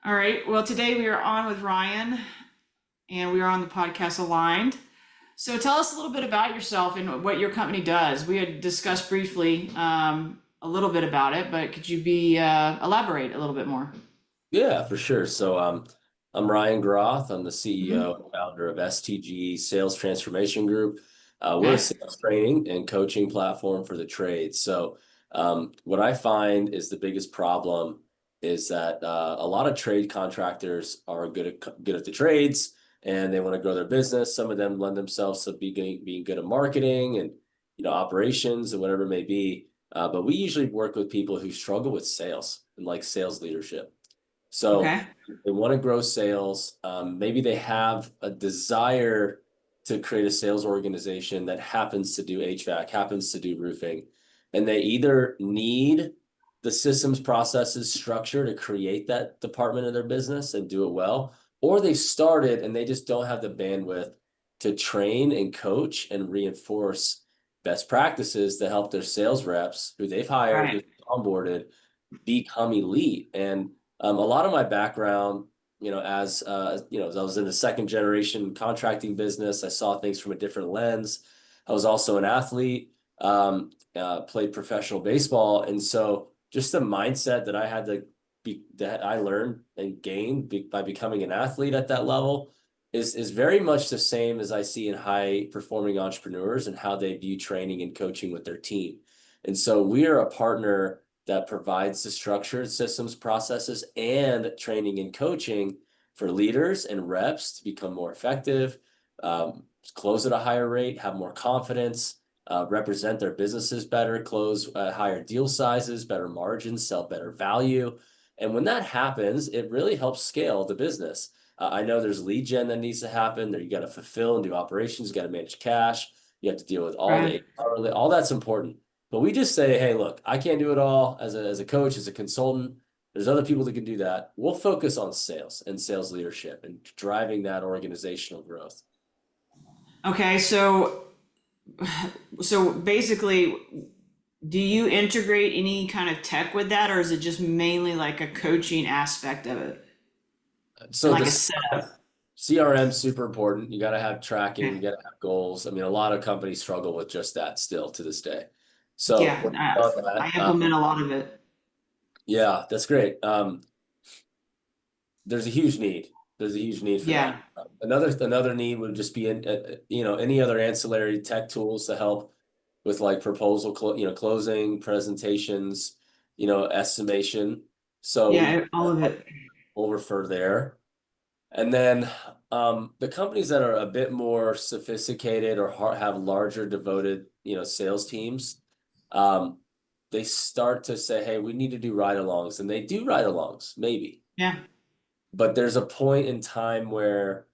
All right. Well, today we are on with Ryan and we are on the podcast Aligned. So tell us a little bit about yourself and what your company does. We had discussed briefly a little bit about it, but could you elaborate a little bit more? Yeah, for sure. I'm Ryan Groth. I'm the CEO Hmm. and founder of STG Sales Transformation Group. We're a Okay. sales training and coaching platform for the trades. What I find is the biggest problem is that a lot of trade contractors are good at the trades and they want to grow their business. Some of them lend themselves to being good at marketing and operations and whatever it may be. But we usually work with people who struggle with sales and like sales leadership. So Okay. they want to grow sales. Maybe they have a desire to create a sales organization that happens to do HVAC, happens to do roofing, and they either need the systems, processes, structure to create that department of their business and do it well, or they started and they just don't have the bandwidth to train and coach and reinforce best practices to help their sales reps who they've hired, who Right. they've onboarded, become elite. And a lot of my background, as I was in the second generation contracting business, I saw things from a different lens. I was also an athlete, played professional baseball, and so just the mindset that I had to be that I learned and gained by becoming an athlete at that level is very much the same as I see in high performing entrepreneurs and how they view training and coaching with their team. And so we are a partner that provides the structured systems, processes, and training and coaching for leaders and reps to become more effective, close at a higher rate, have more confidence, represent their businesses better, close higher deal sizes, better margins, sell better value. And when that happens, it really helps scale the business. I know there's lead gen that needs to happen. There you got to fulfill and do operations. You got to manage cash. You have to deal with all Right. the HR, all that's important. But we just say, hey, look, I can't do it all as a coach, as a consultant. There's other people that can do that. We'll focus on sales and sales leadership and driving that organizational growth. Okay. So basically, do you integrate any kind of tech with that, or is it just mainly like a coaching aspect of it and So like the a setup? CRM super important. You got to have tracking. You Okay. got to have goals. I mean, a lot of companies struggle with just that still to this day. So Yeah, we're on I that. implement a lot of it. Yeah, that's great. There's a huge need. There's a huge need for Yeah. that. Another need would just be any other ancillary tech tools to help with like closing, presentations, estimation. So Yeah, all of it. we'll refer there. And then the companies that are a bit more sophisticated or have larger devoted, sales teams, um, they start to say, hey, we need to do ride-alongs, and they do ride-alongs, maybe. Yeah. But there's a point in time where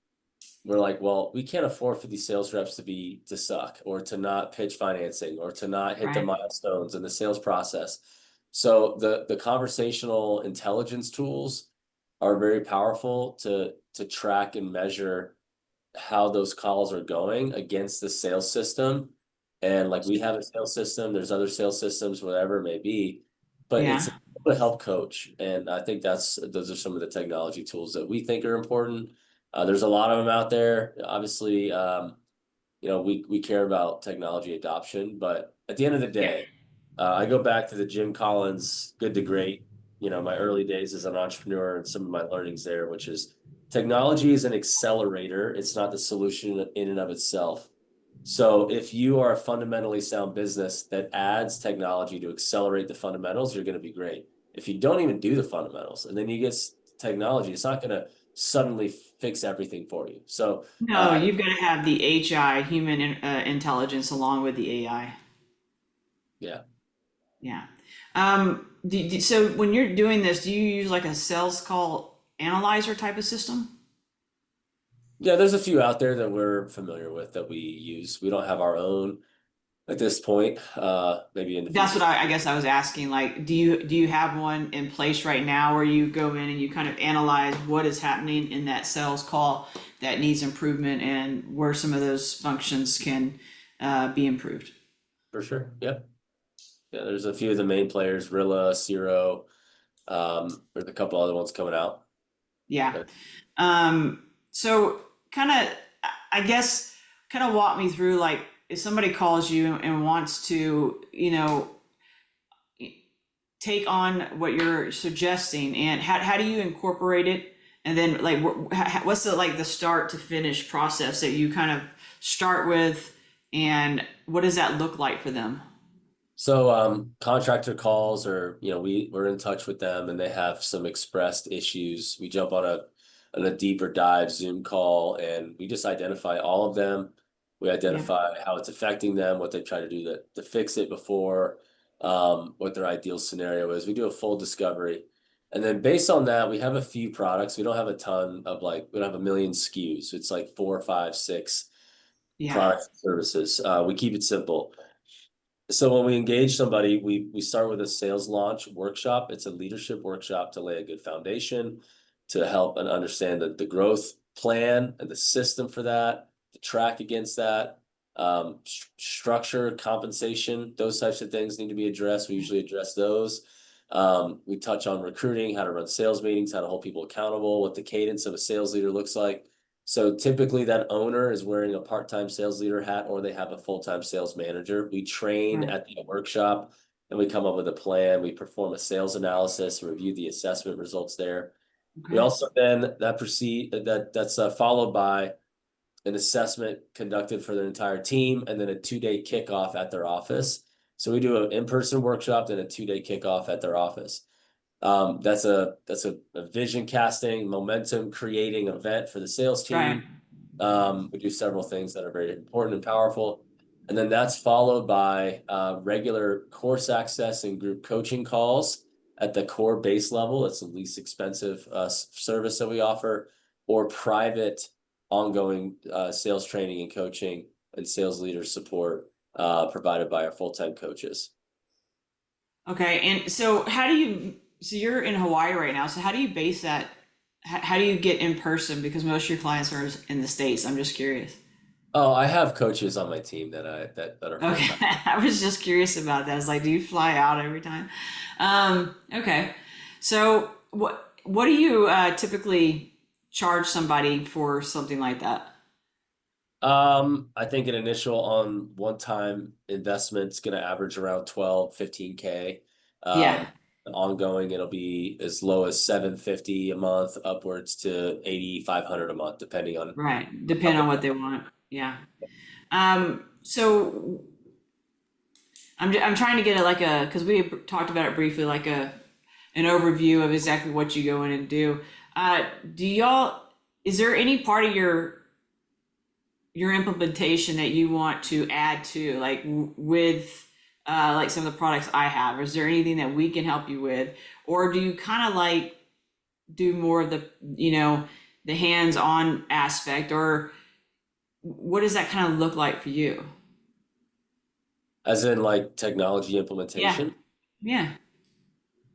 we're like, well, we can't afford for these sales reps to suck or to not pitch financing or to not hit the Right. milestones in the sales process. So the conversational intelligence tools are very powerful to track and measure how those calls are going against the sales system. And like we have a sales system, there's other sales systems, whatever it may be, but it's Yeah. to help coach. And I think those are some of the technology tools that we think are important. There's a lot of them out there. Obviously, we care about technology adoption, but at the end of the Yeah. day, I go back to the Jim Collins Good to Great, my early days as an entrepreneur and some of my learnings there, which is technology is an accelerator. It's not the solution in and of itself. So if you are a fundamentally sound business that adds technology to accelerate the fundamentals, you're going to be great. If you don't even do the fundamentals and then you get technology, it's not going to suddenly fix everything for you. So No, you've got to have the HI, intelligence, along with the AI. yeah. Yeah. So when you're doing this, do you use like a sales call analyzer type of system? Yeah, there's a few out there that we're familiar with that we use. We don't have our own at this point. Maybe in the That's future. what I guess I was asking. Like, do you have one in place right now where you go in and you kind of analyze what is happening in that sales call that needs improvement and where some of those functions can be improved? For sure. Yep. Yeah, there's a few of the main players, Rilla, Ciro. There's a couple other ones coming out. Yeah. But So kind of, I guess, kind of walk me through like if somebody calls you and wants to, take on what you're suggesting, and how do you incorporate it? And then like, what's the like the start to finish process that you kind of start with, and what does that look like for them? so contractor calls or we're in touch with them and they have some expressed issues. We jump on a deeper dive Zoom call and we just identify all of them. We Yeah. identify how it's affecting them, what they try to do to fix it before, what their ideal scenario is. We do a full discovery. And then based on that, we have a few products. We don't have a ton of we don't have a million SKUs. It's like four, five, six Yeah. products and services. We keep it simple. So when we engage somebody, we start with a sales launch workshop. It's a leadership workshop to lay a good foundation, to help and understand the growth plan and the system for that, to track against that, structure, compensation, those types of things need to be addressed. We usually address those. We touch on recruiting, how to run sales meetings, how to hold people accountable, what the cadence of a sales leader looks like. So typically that owner is wearing a part-time sales leader hat or they have a full-time sales manager. We train Right. at the workshop and we come up with a plan. We perform a sales analysis, review the assessment results there. We Okay. also then that's followed by an assessment conducted for the entire team and then a 2-day kickoff at their office. So we do an in-person workshop and a 2-day kickoff at their office. That's a vision casting, momentum creating event for the sales Right. team. We do several things that are very important and powerful. And then that's followed by regular course access and group coaching calls at the core base level. It's the least expensive service that we offer, or private ongoing sales training and coaching and sales leader support provided by our full-time coaches. Okay. And so so you're in Hawaii right now. So how do you base that? How do you get in person? Because most of your clients are in the States. I'm just curious. Oh, I have coaches on my team that are full-time. Okay. I was just curious about that. I was like, do you fly out every time? Okay. So what do you typically charge somebody for something like that? I think an initial on one-time investment's gonna average around 12, 15K. Yeah. Ongoing, it'll be as low as 750 a month, upwards to 8,500 a month, depending on Right. how Depend they on what they want. Yeah. So I'm trying to get because we talked about it briefly, like an overview of exactly what you go in and do. Do y'all, is there any part of your implementation that you want to add to, like with like some of the products I have? Is there anything that we can help you with, or do you kind of like do more of the the hands-on aspect, or what does that kind of look like for you? as in like technology Yeah, implementation. yeah,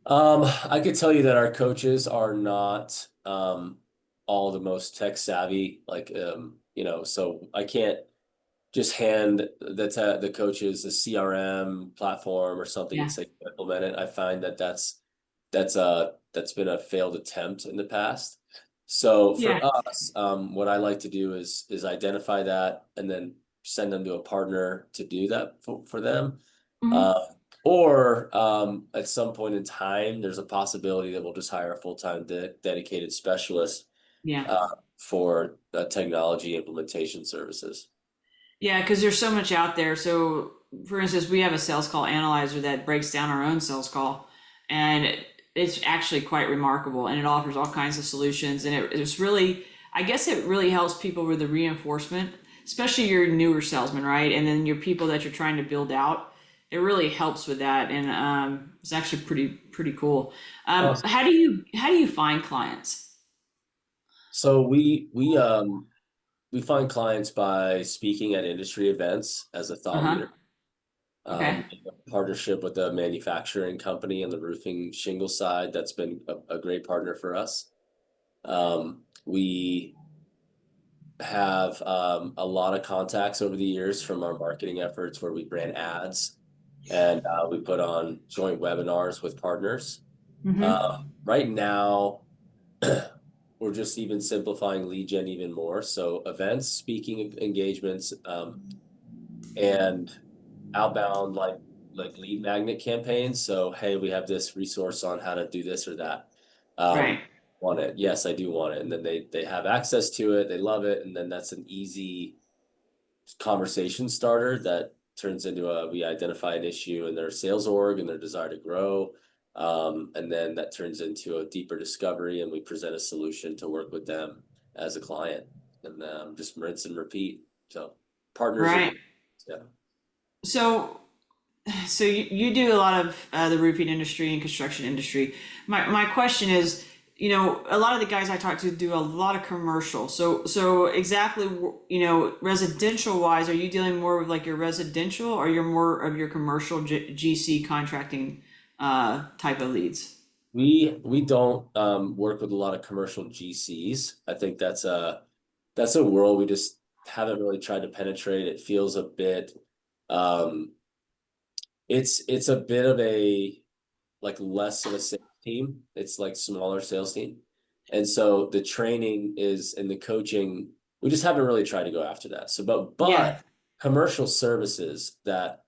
I could tell you that our coaches are not all the most tech savvy, so I can't just hand the coaches a CRM platform or something and yeah, say implement it. I find that that's been a failed attempt in the past. So yeah. for us, what I like to do is identify that and then send them to a partner to do that for them. Hmm. Uh, or at some point in time, there's a possibility that we'll just hire a full-time dedicated specialist Yeah. for technology implementation services. Yeah, because there's so much out there. So, for instance, we have a sales call analyzer that breaks down our own sales call, and it's actually quite remarkable. And it offers all kinds of solutions. And it's really, I guess, it really helps people with the reinforcement, especially your newer salesmen, right? And then your people that you're trying to build out. It really helps with that, and it's actually pretty cool. Awesome. How do you find clients? So we find clients by speaking at industry events as a Uh thought huh. leader. Okay. Partnership with a manufacturing company on the roofing shingle side that's been a great partner for us. We have a lot of contacts over the years from our marketing efforts where we ran ads and we put on joint webinars with partners. Mm-hmm. Right now, we're just even simplifying lead gen even more. So events, speaking engagements, and outbound like lead magnet campaigns. So hey, we have this resource on how to do this or that. Right. Want it? Yes, I do want it. And then they have access to it, they love it, and then that's an easy conversation starter that turns into we identify an issue in their sales org and their desire to grow. And then that turns into a deeper discovery, and we present a solution to work with them as a client, and just rinse and repeat. So partners are, Right. yeah. So so you do a lot of the roofing industry and construction industry. My question is, a lot of the guys I talk to do a lot of commercial. So exactly, residential wise, are you dealing more with like your residential, or you're more of your commercial GC contracting type of leads? We don't work with a lot of commercial GCs. I think that's a world we just haven't really tried to penetrate. It feels a bit um it's a bit of a like less of a sales team. It's like smaller sales team. And so the training is and the coaching, we just haven't really tried to go after that. So but Yeah. commercial services that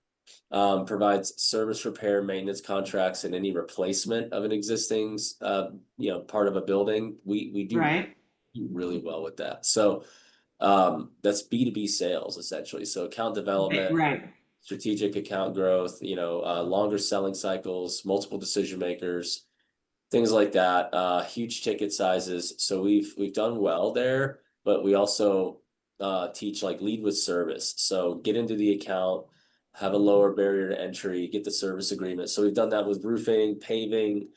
provides service repair, maintenance contracts, and any replacement of an existing part of a building. We do Right. really well with that. So that's B2B sales essentially. So account Right. development, Right. strategic account growth, longer selling cycles, multiple decision makers, things like that. Huge ticket sizes. So we've done well there, but we also teach like lead with service. So get into the account, have a lower barrier to entry, get the service agreement. So we've done that with roofing, paving,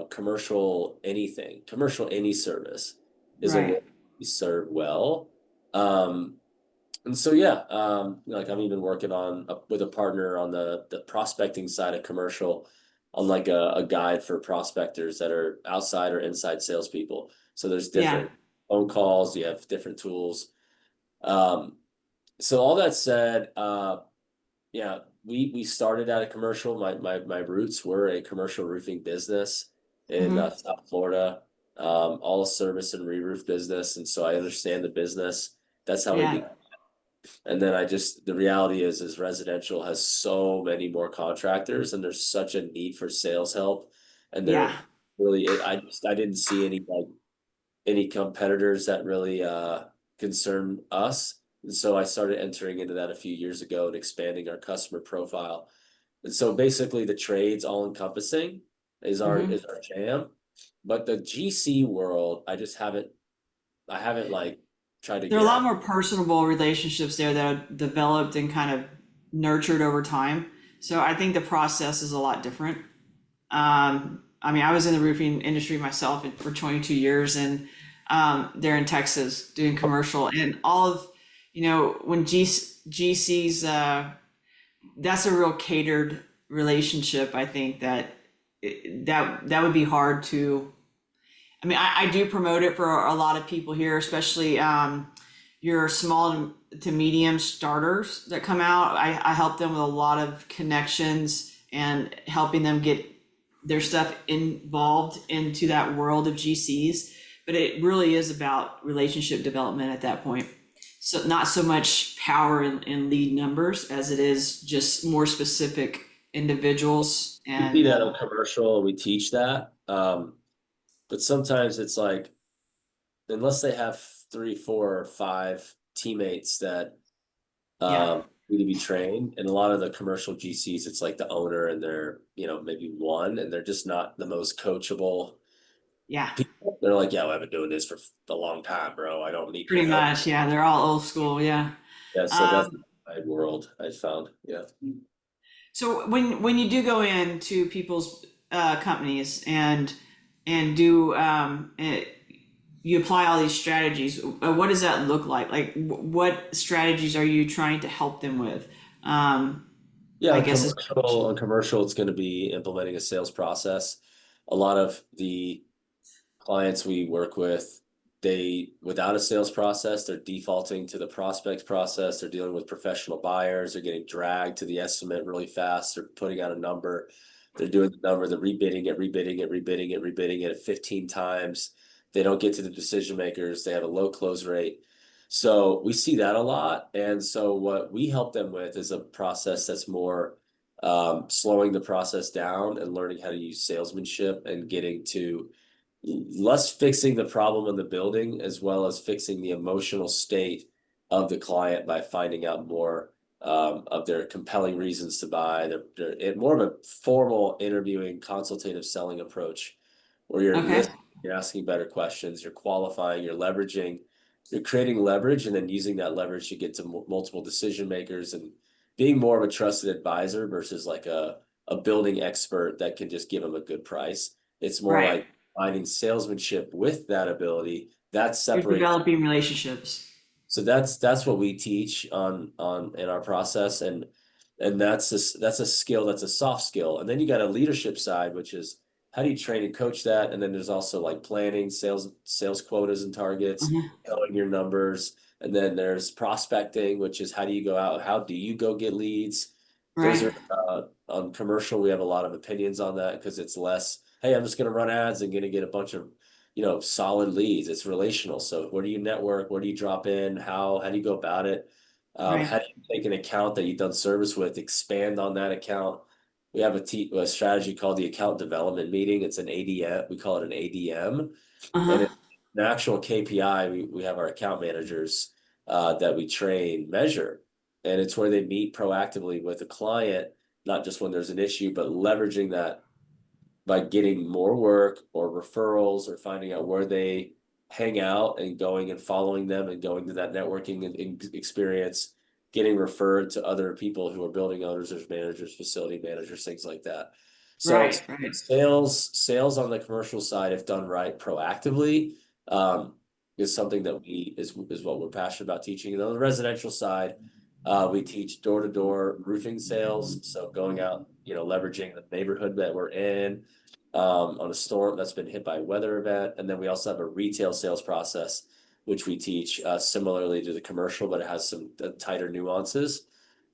commercial anything, commercial any service is a Right. world we serve well. Um, and so yeah, like I'm even working on with a partner on the prospecting side of commercial, on like a guide for prospectors that are outside or inside salespeople. So there's Yeah. different phone calls, you have different tools. Um, so all that said, yeah, we started at a commercial. My roots were a commercial roofing business in Hmm. South Florida, all service and re-roof business, and so I understand the business. That's how we Yeah. began. And then the reality is residential has so many more contractors, and there's such a need for sales help. And Yeah. they're really, I didn't see any competitors that really concern us. And so I started entering into that a few years ago and expanding our customer profile. And so basically the trades all encompassing Hmm. is our jam. But the GC world, I haven't like tried to There are a get lot after. more personable relationships there that are developed and kind of nurtured over time. So I think the process is a lot different. I mean, I was in the roofing industry myself for 22 years, and they're in Texas doing commercial, and all of, when GCs, that's a real catered relationship. I think that would be hard to. I mean, I do promote it for a lot of people here, especially your small to medium starters that come out. I help them with a lot of connections and helping them get their stuff involved into that world of GCs. But it really is about relationship development at that point. So not so much power in lead numbers as it is just more specific individuals We see and that on commercial, we teach that. But sometimes it's like, unless they have three, four, or five teammates that yeah, need to be trained, and a lot of the commercial GCs, it's like the owner and they're, maybe one, and they're just not the most coachable yeah. people. They're like, yeah, well, I've been doing this for a long time, bro. I don't need your Pretty help. much, yeah. They're all old school, yeah. Yeah, so that's Um, my world I found. Yeah. so when you do go into people's companies and do you apply all these strategies, what does that look like? Like, what strategies are you trying to help them with? Um, Yeah, I guess is my question. on commercial, it's going to be implementing a sales process. A lot of the clients we work with, without a sales process, they're defaulting to the prospect process. They're dealing with professional buyers. They're getting dragged to the estimate really fast. They're putting out a number. They're doing the number. They're rebidding it, rebidding it, rebidding it, rebidding it 15 times. They don't get to the decision makers. They have a low close rate. So we see that a lot. And so what we help them with is a process that's more slowing the process down and learning how to use salesmanship and getting to less fixing the problem in the building as well as fixing the emotional state of the client by finding out more of their compelling reasons to buy. They're more of a formal interviewing, consultative selling approach where you're Okay. listening, you're asking better questions, you're qualifying, you're leveraging, you're creating leverage, and then using that leverage to get to multiple decision makers and being more of a trusted advisor versus like a building expert that can just give them a good price. It's more Right. like finding salesmanship with that ability that You're separates. developing relationships. So that's what we teach on in our process, and that's a skill, that's a soft skill. And then you got a leadership side, which is how do you train and coach that? And then there's also like planning, sales quotas and targets, Mhm. knowing your numbers. And then there's prospecting, which is how do you go out? How do you go get leads? Those Right. are on commercial. We have a lot of opinions on that because it's less, hey, I'm just going to run ads and going to get a bunch of solid leads. It's relational. So where do you network? Where do you drop in? How do you go about it? Right. How do you take an account that you've done service with, expand on that account? We have a strategy called the account development meeting. It's an ADM. We call it an ADM, and Uh-huh. it's an actual KPI. We have our account managers that we train measure, and it's where they meet proactively with a client, not just when there's an issue, but leveraging that by getting more work or referrals or finding out where they hang out and going and following them and going to that networking and experience, getting referred to other people who are building owners or managers, facility managers, things like that. So Right. Right. sales on the commercial side, if done right proactively, um, is something that is what we're passionate about teaching. And on the residential side, we teach door-to-door roofing sales. So going out, leveraging the neighborhood that we're in, on a storm that's been hit by a weather event. And then we also have a retail sales process, which we teach similarly to the commercial, but it has some tighter nuances.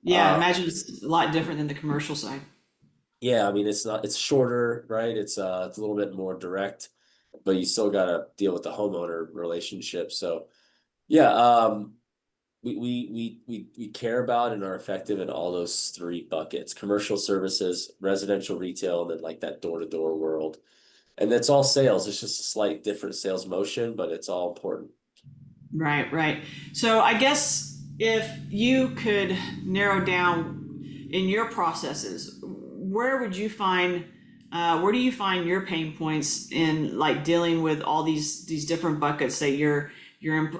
Yeah, I Uh, imagine it's a lot different than the commercial side. yeah, I mean, it's shorter, right? It's a little bit more direct, but you still got to deal with the homeowner relationship. So yeah, we care about and are effective in all those three buckets: commercial services, residential retail, and then like that door-to-door world. And it's all sales. It's just a slight different sales motion, but it's all important. Right, right. So I guess if you could narrow down in your processes, where do you find your pain points in like dealing with all these different buckets that you're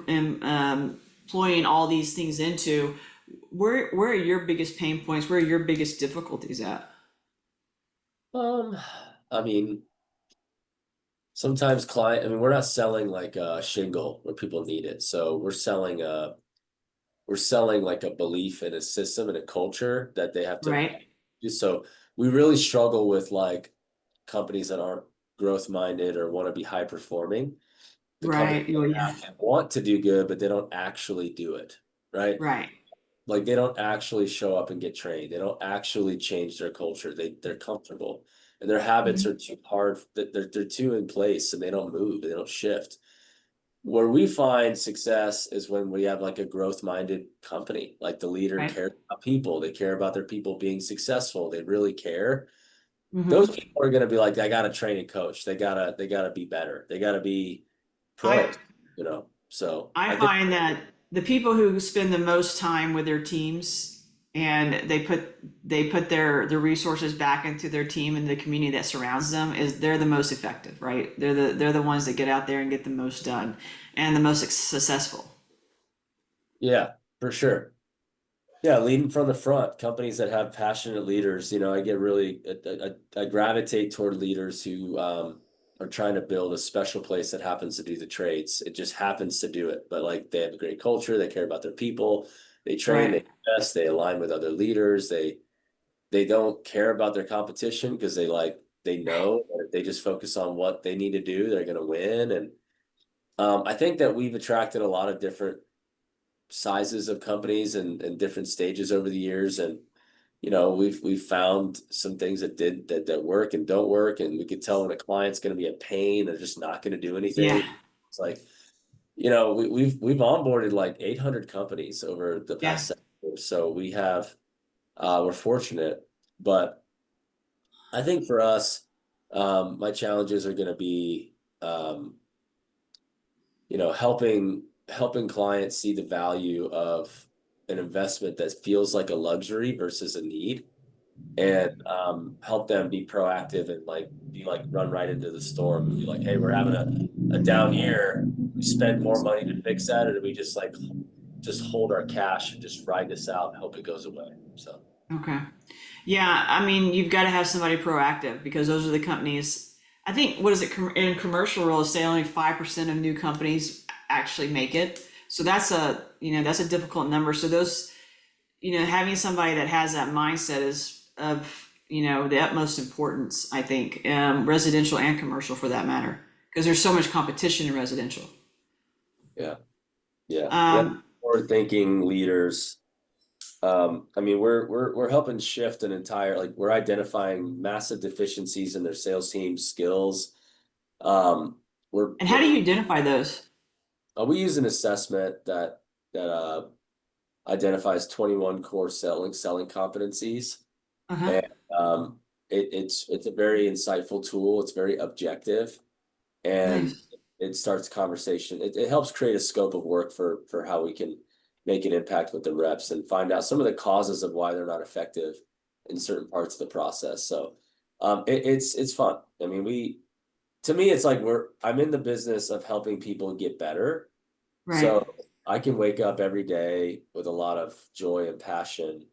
employing all these things into? Where are your biggest pain points? Where are your biggest difficulties at? Um, I mean, sometimes I mean, we're not selling like a shingle where people need it. So we're selling like a belief in a system and a culture that they have to Right, do. So we really struggle with like companies that aren't growth minded or want to be high performing. The companies right, oh, yeah, that want to do good, but they don't actually do it, right? right. Like they don't actually show up and get trained. They don't actually change their culture. They're comfortable, and their habits Mhm. are too hard. They're too in place, and they don't move. They don't shift. Where we find success is when we have like a growth minded company. Like the leader Right. cares about people. They care about their people being successful. They really care. Those Hmm. people are going to be like, I got to train and coach. They gotta be better. They gotta be I pros. So I I think. find that the people who spend the most time with their teams and they put their resources back into their team and the community that surrounds them is they're the most effective, right? They're the ones that get out there and get the most done and the most successful. Yeah, for sure. Yeah, leading from the front, companies that have passionate leaders, I get really, I gravitate toward leaders who are trying to build a special place that happens to do the trades. It just happens to do it, but like they have a great culture, they care about their people, they train, Right. they invest, they align with other leaders, they don't care about their competition because they know that if they just focus on what they need to do, they're going to win. And I think that we've attracted a lot of different sizes of companies and different stages over the years. And, we've found some things that work and don't work. And we could tell when a client's going to be a pain, they're just not going to do Yeah. anything. It's like, we've onboarded like 800 companies over the Yeah. past 7 years. So we're fortunate, but I think for us, my challenges are going to be, helping clients see the value of an investment that feels like a luxury versus a need, and help them be proactive and like be like run right into the storm and be like, hey, we're having a down year. We spend more money to fix that, or do we just hold our cash and just ride this out and hope it goes away? So Okay. Yeah, I mean, you've got to have somebody proactive because those are the companies. I think, what is it, in commercial real estate, only 5% of new companies actually make it. So that's a difficult number. So those, having somebody that has that mindset is of, the utmost importance, I think, residential and commercial for that matter, because there's so much competition in residential. yeah, yeah. Um, Forward thinking leaders. I mean, we're helping shift an entire, like, we're identifying massive deficiencies in their sales team skills. Um, we're and how we're do you identify those? we use an assessment that identifies 21 core selling competencies, Uh-huh. and it's a very insightful tool. It's very objective, and Nice. it starts conversation. It helps create a scope of work for how we can make an impact with the reps and find out some of the causes of why they're not effective in certain parts of the process. So it's fun. I mean, to me, it's like I'm in the business of helping people get better. Right. So I can wake up every day with a lot of joy and passion,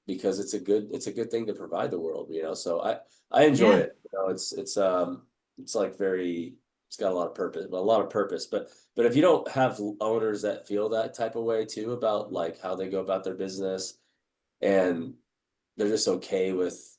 because it's a good thing to provide the world, So I enjoy Yeah. it. It's like it's got a lot of purpose. But if you don't have owners that feel that type of way too about like how they go about their business, and they're just okay with,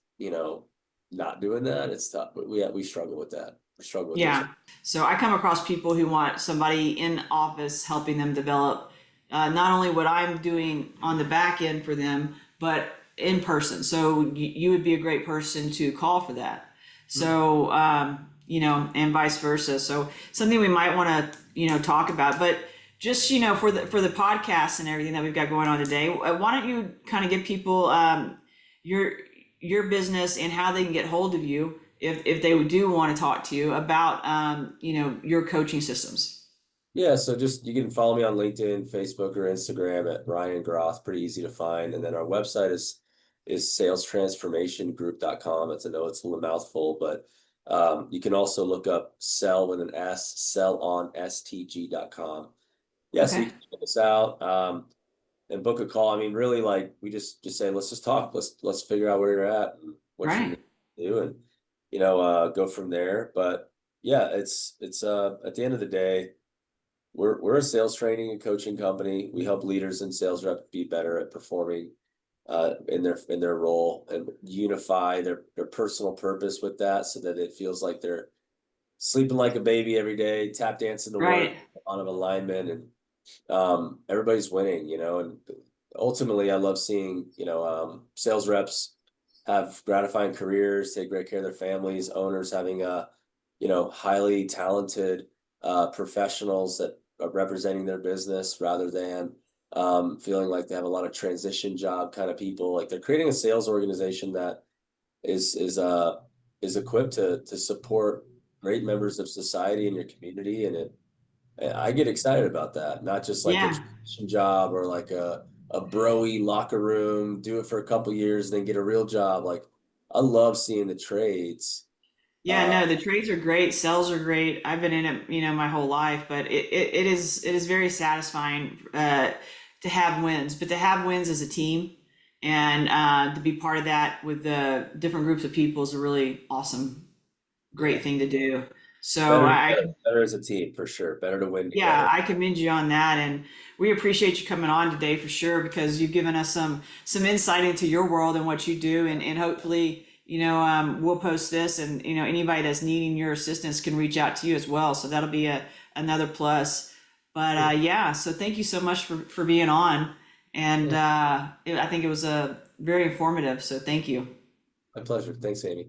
not doing that, it's tough. We struggle with that. We struggle with those. Yeah. So I come across people who want somebody in office helping them develop not only what I'm doing on the back end for them, but in person. So you would be a great person to call for that. So, and vice versa. So something we might want to, talk about, but just, for the podcast and everything that we've got going on today, why don't you kind of give people your your business and how they can get hold of you if they do want to talk to you about your coaching systems. Yeah, so just you can follow me on LinkedIn, Facebook, or Instagram at Ryan Groth. Pretty easy to find. And then our website is salestransformationgroup.com. I know it's a little mouthful, but you can also look up sell with an S, sellonstg.com. Yeah, so Okay. you can check us out, and book a call. I mean, really, like, we just say, let's just talk. Let's figure out where you're at and what you Right. need to do, and go from there. But yeah, it's at the end of the day, we're a sales training and coaching company. We help leaders and sales reps be better at performing in their role, and unify their personal purpose with that, so that it feels like they're sleeping like a baby every day, tap dancing to Right. work, on of alignment, and everybody's winning, and ultimately I love seeing, sales reps have gratifying careers, take great care of their families, owners having highly talented professionals that are representing their business, rather than feeling like they have a lot of transition job kind of people. Like, they're creating a sales organization that is equipped to support great members of society in your community, and I get excited about that, not just like a Yeah. transition job or like a broy locker room, do it for a couple years, then get a real job. Like, I love seeing the trades. Yeah, Uh, no, the trades are great, sales are great. I've been in it, my whole life, but it is very satisfying to have wins, but to have wins as a team and to be part of that with the different groups of people is a really awesome, yeah, great thing to do. So better I together, better as a team for sure. Better to win Yeah, together. I commend you on that, and we appreciate you coming on today for sure because you've given us some insight into your world and what you do, and hopefully we'll post this, and anybody that's needing your assistance can reach out to you as well. So that'll be another plus. But Cool. yeah, so thank you so much for being on, and Yeah, I think it was very informative. So thank you. my pleasure. Thanks, Amy.